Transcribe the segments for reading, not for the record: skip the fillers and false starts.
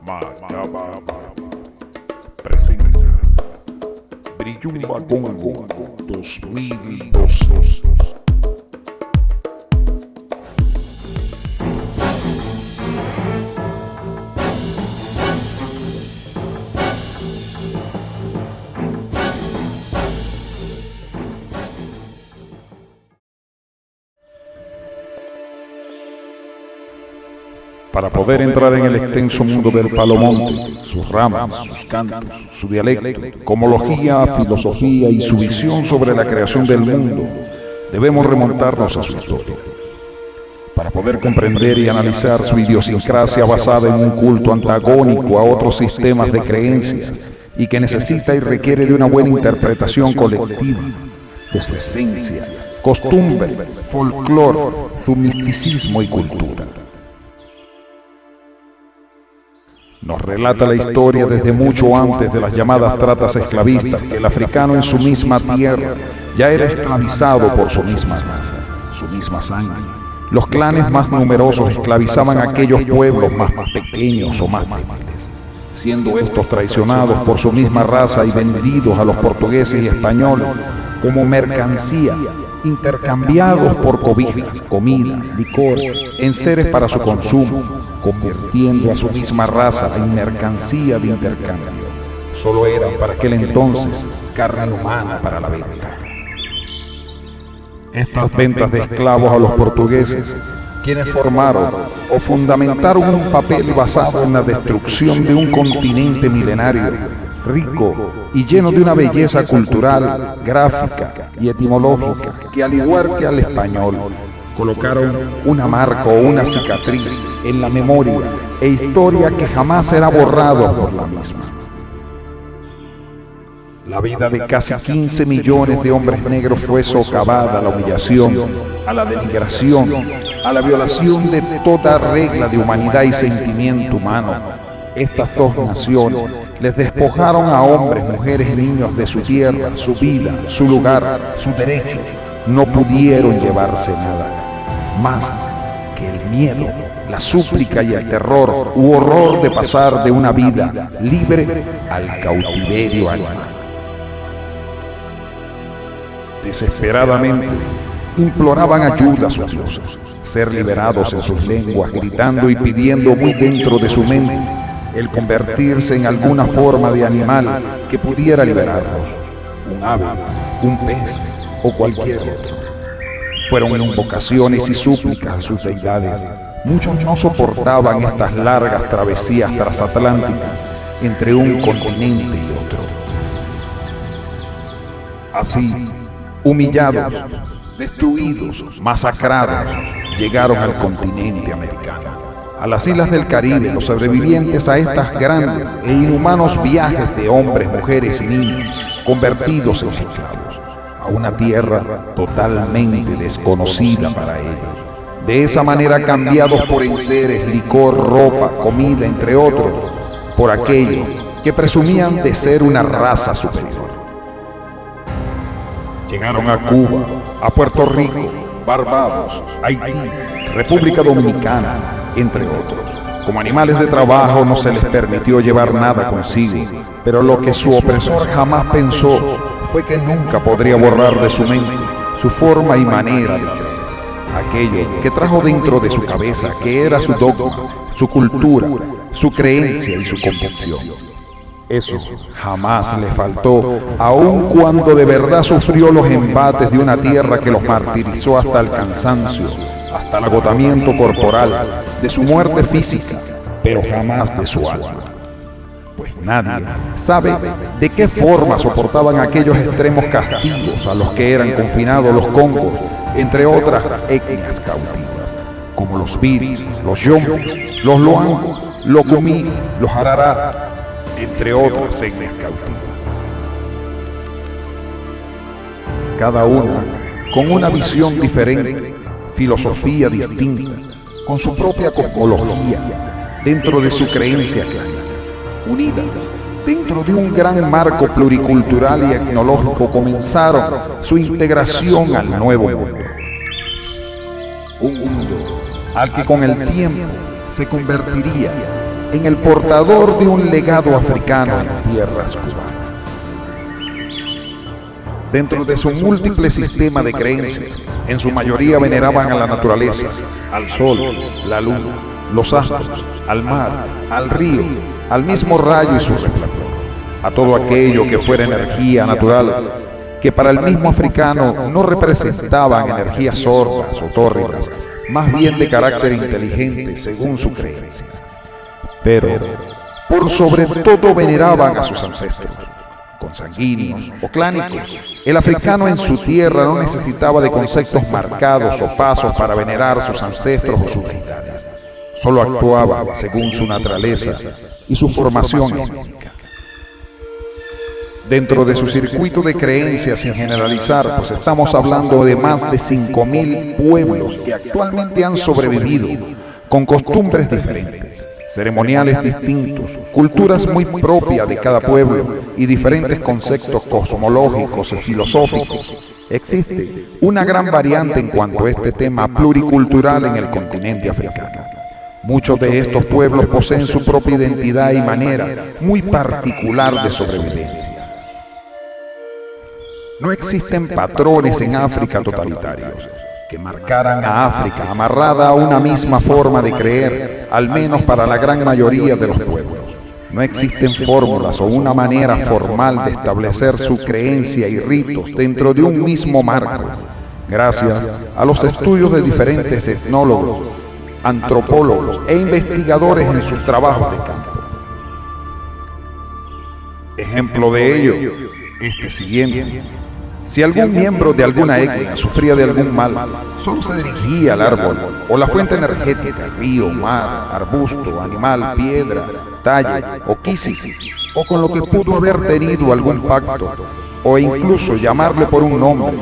Mayaba presenta Brillumba Congo 2012. Para poder entrar en el extenso mundo del palomonte, sus ramas, sus cantos, su dialecto, cosmología, filosofía y su visión sobre la creación del mundo, debemos remontarnos a su historia. Para poder comprender y analizar su idiosincrasia basada en un culto antagónico a otros sistemas de creencias y que necesita y requiere de una buena interpretación colectiva de su esencia, costumbre, folclore, su misticismo y cultura. Nos relata la historia desde mucho antes de las llamadas tratas esclavistas que el africano en su misma tierra ya era esclavizado por su misma raza, su misma sangre. Los clanes más numerosos esclavizaban a aquellos pueblos más pequeños o más débiles, siendo estos traicionados por su misma raza y vendidos a los portugueses y españoles como mercancía, intercambiados por cobijas, comida, licor, enseres para su consumo, convirtiendo a su misma raza en mercancía de intercambio. Solo eran para aquel entonces carne humana para la venta. Estas ventas de esclavos a los portugueses, quienes formaron o fundamentaron un papel basado en la destrucción de un continente milenario, rico y lleno de una belleza cultural, gráfica y etimológica, que al igual que al español, colocaron una marca o una cicatriz en la memoria e historia que jamás será borrado por la misma. La vida de casi 15 millones de hombres negros fue socavada a la humillación, a la denigración, a la violación de toda regla de humanidad y sentimiento humano. Estas dos naciones les despojaron a hombres, mujeres y niños de su tierra, su vida, su lugar, sus derechos. No pudieron llevarse nada más que el miedo, la súplica y el terror u horror de pasar de una vida libre al cautiverio animal. Desesperadamente imploraban ayuda a sus dioses, ser liberados en sus lenguas, gritando y pidiendo muy dentro de su mente el convertirse en alguna forma de animal que pudiera liberarlos, un ave, un pez o cualquier otro. Fueron invocaciones y súplicas a sus deidades. Muchos no soportaban estas largas travesías transatlánticas entre un continente y otro. Así, humillados, destruidos, masacrados, llegaron al continente americano. A las islas del Caribe, los sobrevivientes a estas grandes e inhumanos viajes de hombres, mujeres y niños, convertidos en esclavos, a una tierra totalmente desconocida para ellos. De esa manera cambiados por enseres, licor, ropa, comida, entre otros, por aquellos que presumían de ser una raza superior. Llegaron a Cuba, a Puerto Rico, Barbados, Haití, República Dominicana, entre otros. Como animales de trabajo no se les permitió llevar nada consigo, pero lo que su opresor jamás pensó fue que nunca podría borrar de su mente su forma y manera de creer. Aquello que trajo dentro de su cabeza, que era su dogma, su cultura, su creencia y su convicción. Eso jamás le faltó, aun cuando de verdad sufrió los embates de una tierra que los martirizó hasta el cansancio, hasta el agotamiento corporal, de su muerte física, pero jamás de su alma. Pues nadie sabe de qué forma soportaban aquellos extremos castigos a los que eran confinados los congos, entre otras etnias cautivas, como los biris, los yombos, los loangos, los gumí, los arará, entre otras etnias cautivas. Cada una con una visión diferente, filosofía distinta, con su propia cosmología, dentro de su creencia clásica, unidas dentro de un gran marco pluricultural y etnológico, comenzaron su integración al nuevo mundo. Un mundo al que con el tiempo se convertiría en el portador de un legado africano en tierras cubanas. Dentro de su múltiple sistema de creencias, en su mayoría veneraban a la naturaleza, al sol, la luna, los astros, al mar, al río, al mismo rayo y su resplandor, a todo aquello que fuera energía natural, que para el mismo africano no representaban energías sordas o tórridas, más bien de carácter inteligente según su creencia. Pero, por sobre todo, veneraban a sus ancestros, consanguíneos o clánicos. El africano en su tierra no necesitaba de conceptos marcados o pasos para venerar a sus ancestros o sus deidades. Solo actuaba según su naturaleza y su formación étnica. Dentro de su circuito de creencias, sin generalizar, pues estamos hablando de más de 5.000 pueblos que actualmente han sobrevivido, con costumbres diferentes, ceremoniales distintos, culturas muy propias de cada pueblo y diferentes conceptos cosmológicos y filosóficos. Existe una gran variante en cuanto a este tema pluricultural en el continente africano. Muchos de estos pueblos poseen su propia identidad y manera muy particular de sobrevivencia. No existen patrones en África totalitarios que marcaran a África amarrada a una misma forma de creer, al menos para la gran mayoría de los pueblos. No existen fórmulas o una manera formal de establecer su creencia y ritos dentro de un mismo marco, gracias a los estudios de diferentes etnólogos, antropólogos e investigadores en sus trabajos de campo. Ejemplo de ello, este siguiente. Si algún miembro de alguna etnia sufría de algún mal, solo se dirigía al árbol o la fuente energética, río, mar, arbusto, animal, piedra, talla o quisis, o con lo que pudo haber tenido algún pacto, o incluso llamarle por un nombre.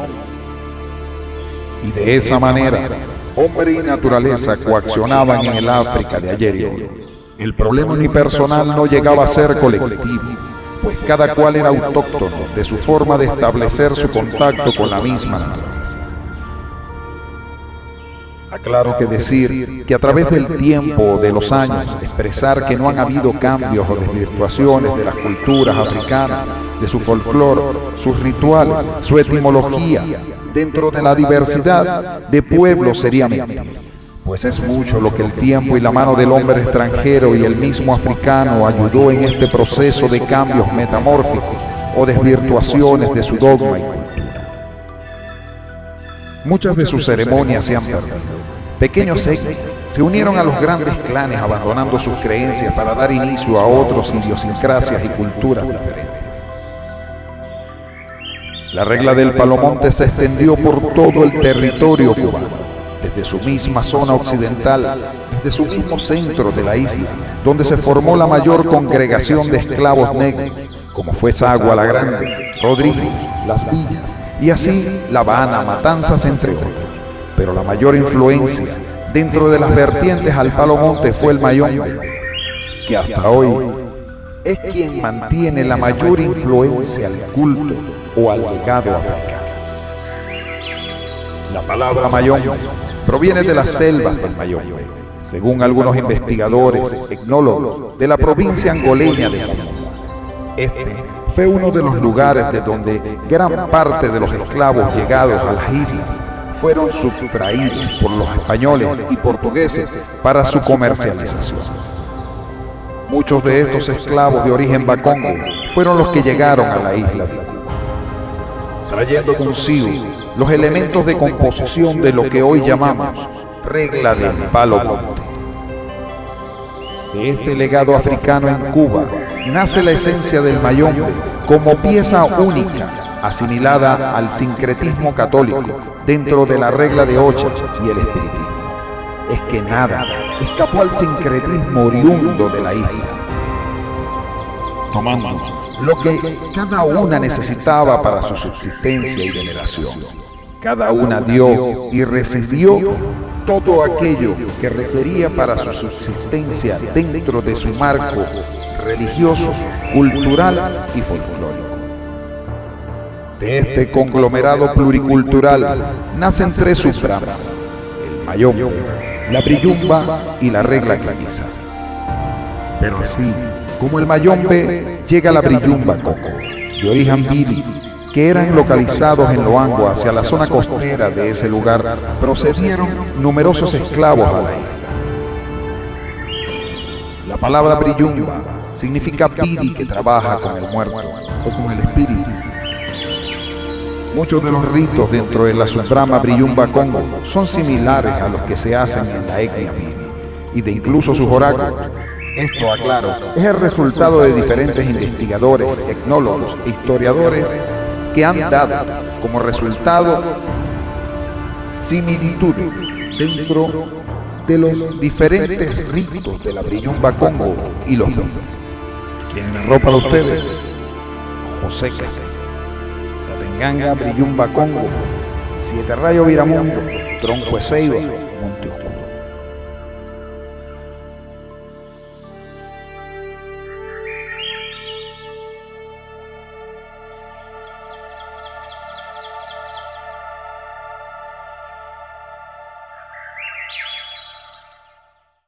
Y de esa manera, hombre y naturaleza coaccionaban en el África de ayer y hoy. El problema unipersonal no llegaba a ser colectivo, pues cada cual era autóctono de su forma de establecer su contacto con la misma naturaleza. Aclaro que decir que a través del tiempo o de los años, expresar que no han habido cambios o desvirtuaciones de las culturas africanas, de su folclore, sus rituales, su etimología, dentro de la diversidad de pueblos sería mentira. Pues es mucho lo que el tiempo y la mano del hombre extranjero y el mismo africano ayudó en este proceso de cambios metamórficos o desvirtuaciones de su dogma y cultura. Muchas de sus ceremonias se han perdido. Pequeños sectas se unieron a los grandes clanes abandonando sus creencias para dar inicio a otros idiosincrasias y culturas diferentes. La regla del Palomonte se extendió por todo el territorio cubano, desde su misma zona occidental, desde su mismo centro de la isla, donde se formó la mayor congregación de esclavos negros, como fue Sagua la Grande, Rodríguez, Las Villas, y así La Habana, Matanzas, entre otros. Pero la mayor influencia dentro de las vertientes al Palomonte fue el Mayombe, que hasta hoy es quien mantiene la mayor influencia al culto o al legado africano. La palabra Mayombe proviene de las selvas del Mayombe, según algunos investigadores, etnólogos de la provincia angoleña de Cayambe. Este fue uno de los lugares de donde gran parte de los esclavos llegados a las islas fueron sustraídos por los españoles y portugueses para su comercialización. Muchos de estos esclavos de origen bacongo fueron los que llegaron a la isla de Cuba, trayendo consigo los elementos de composición de lo que hoy llamamos regla del Palomonte. De este legado africano en Cuba nace la esencia del Mayombe como pieza única, asimilada al sincretismo católico dentro de la regla de Ocha y el espiritismo. Es que nada escapó al sincretismo oriundo de la isla, tomando lo que cada una necesitaba para su subsistencia y veneración. Cada una dio y recibió todo aquello que requería para su subsistencia dentro de su marco religioso, cultural y folclórico. De este conglomerado pluricultural nacen tres subramas: el Mayombe, la Brillumba y la regla clanesa. Pero así como el Mayombe llega a la Brillumba Congo, de origen Bili, que eran localizados en Loango hacia la zona costera de ese lugar, procedieron numerosos esclavos a la isla. La palabra Brillumba significa Bili, que trabaja con el muerto o con el espíritu. Muchos de los ritos dentro de la Subbrahma Brillumba Congo son similares a los que se hacen en la etnia Bili y de incluso sus oráculos. Esto, aclaro, es el resultado de diferentes investigadores, etnólogos e historiadores que han dado como resultado similitudes dentro de los diferentes ritos de la Brillumba Congo y los mitos. ¿Quién narró para ustedes? José Castro. Tatenganga Brillumba Congo, Siete Rayo Viramundo, Tronco Ezeiba, Monte Oscuro.